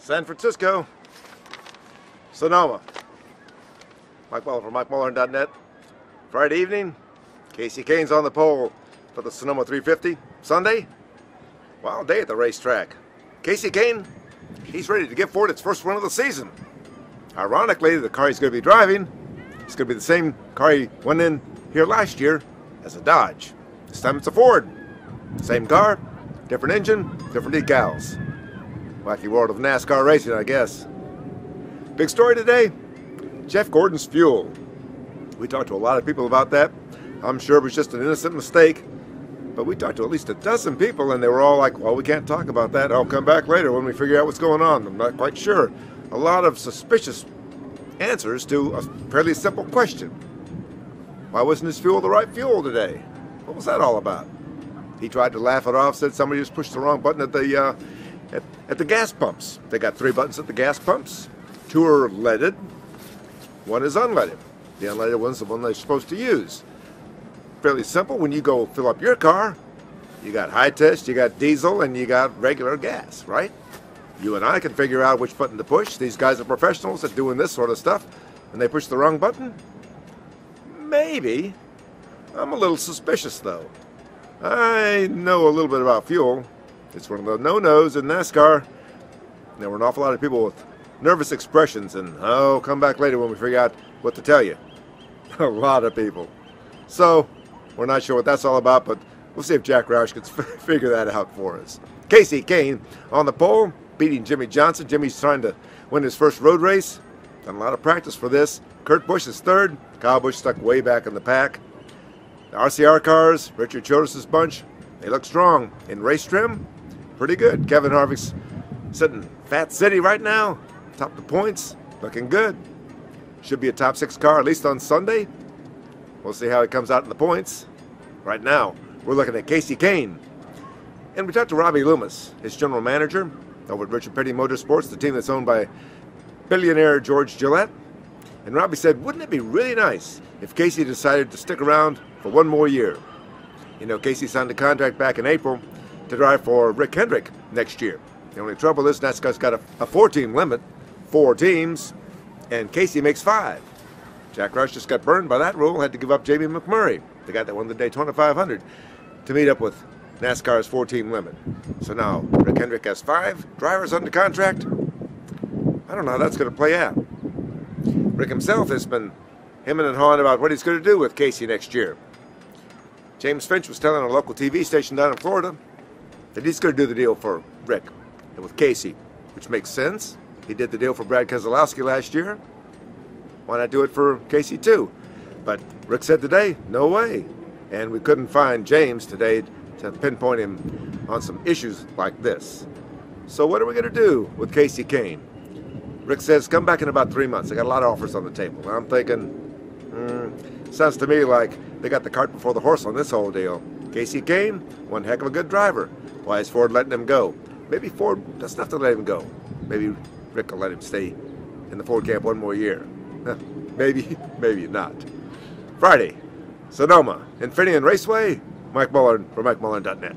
San Francisco, Sonoma. Mike Muller from MikeMuller.net. Friday evening, Kasey Kahne's on the pole for the Sonoma 350. Sunday, wild day at the racetrack. Kasey Kahne, he's ready to give Ford its first win of the season. Ironically, the car he's going to be driving is going to be the same car he went in here last year as a Dodge. This time it's a Ford. Same car, different engine, different decals. Wacky world of NASCAR racing, I guess. Big story today, Jeff Gordon's fuel. We talked to a lot of people about that. I'm sure it was just an innocent mistake, but we talked to at least a dozen people and they were all like, well, we can't talk about that. I'll come back later when we figure out what's going on. I'm not quite sure. A lot of suspicious answers to a fairly simple question. Why wasn't his fuel the right fuel today? What was that all about? He tried to laugh it off, said somebody just pushed the wrong button at the gas pumps. They got 3 buttons at the gas pumps. 2 are leaded. 1 is unleaded. The unleaded one's the one they're supposed to use. Fairly simple. When you go fill up your car, you got high test, you got diesel, and you got regular gas, right? You and I can figure out which button to push. These guys are professionals at doing this sort of stuff, and they push the wrong button? Maybe. I'm a little suspicious, though. I know a little bit about fuel. It's one of the no-nos in NASCAR. There were an awful lot of people with nervous expressions, and oh, come back later when we figure out what to tell you. A lot of people. So, we're not sure what that's all about, but we'll see if Jack Roush can figure that out for us. Kasey Kahne on the pole, beating Jimmy Johnson. Jimmy's trying to win his first road race. Done a lot of practice for this. Kurt Busch is 3rd. Kyle Busch stuck way back in the pack. The RCR cars, Richard Childress' bunch, they look strong. In race trim, pretty good. Kevin Harvick's sitting Fat City right now. Top the points, looking good. Should be a top 6 car, at least on Sunday. We'll see how it comes out in the points. Right now, we're looking at Kasey Kahne. And we talked to Robbie Loomis, his general manager over at Richard Petty Motorsports, the team that's owned by billionaire George Gillette. And Robbie said, wouldn't it be really nice if Kasey decided to stick around for 1 more year? You know, Kasey signed a contract back in April to drive for Rick Hendrick next year. The only trouble is NASCAR's got a 4-team limit, 4 teams, and Kasey makes 5. Jack Roush just got burned by that rule, had to give up Jamie McMurray, the guy that won the Daytona 500, to meet up with NASCAR's 4-team limit. So now Rick Hendrick has 5 drivers under contract. I don't know how that's going to play out. Rick himself has been hemming and hawing about what he's going to do with Kasey next year. James Finch was telling a local TV station down in Florida that he's going to do the deal for Rick and with Kasey, which makes sense. He did the deal for Brad Keselowski last year. Why not do it for Kasey too? But Rick said today, no way. And we couldn't find James today to pinpoint him on some issues like this. So what are we going to do with Kasey Kahne? Rick says, come back in about 3 months. They got a lot of offers on the table. And I'm thinking, sounds to me like they got the cart before the horse on this whole deal. Kasey Kahne, one heck of a good driver. Why is Ford letting him go? Maybe Ford doesn't have to let him go. Maybe Rick will let him stay in the Ford camp 1 more year. Maybe, maybe not. Friday, Sonoma, Infineon Raceway, Mike Muller for MikeMuller.net.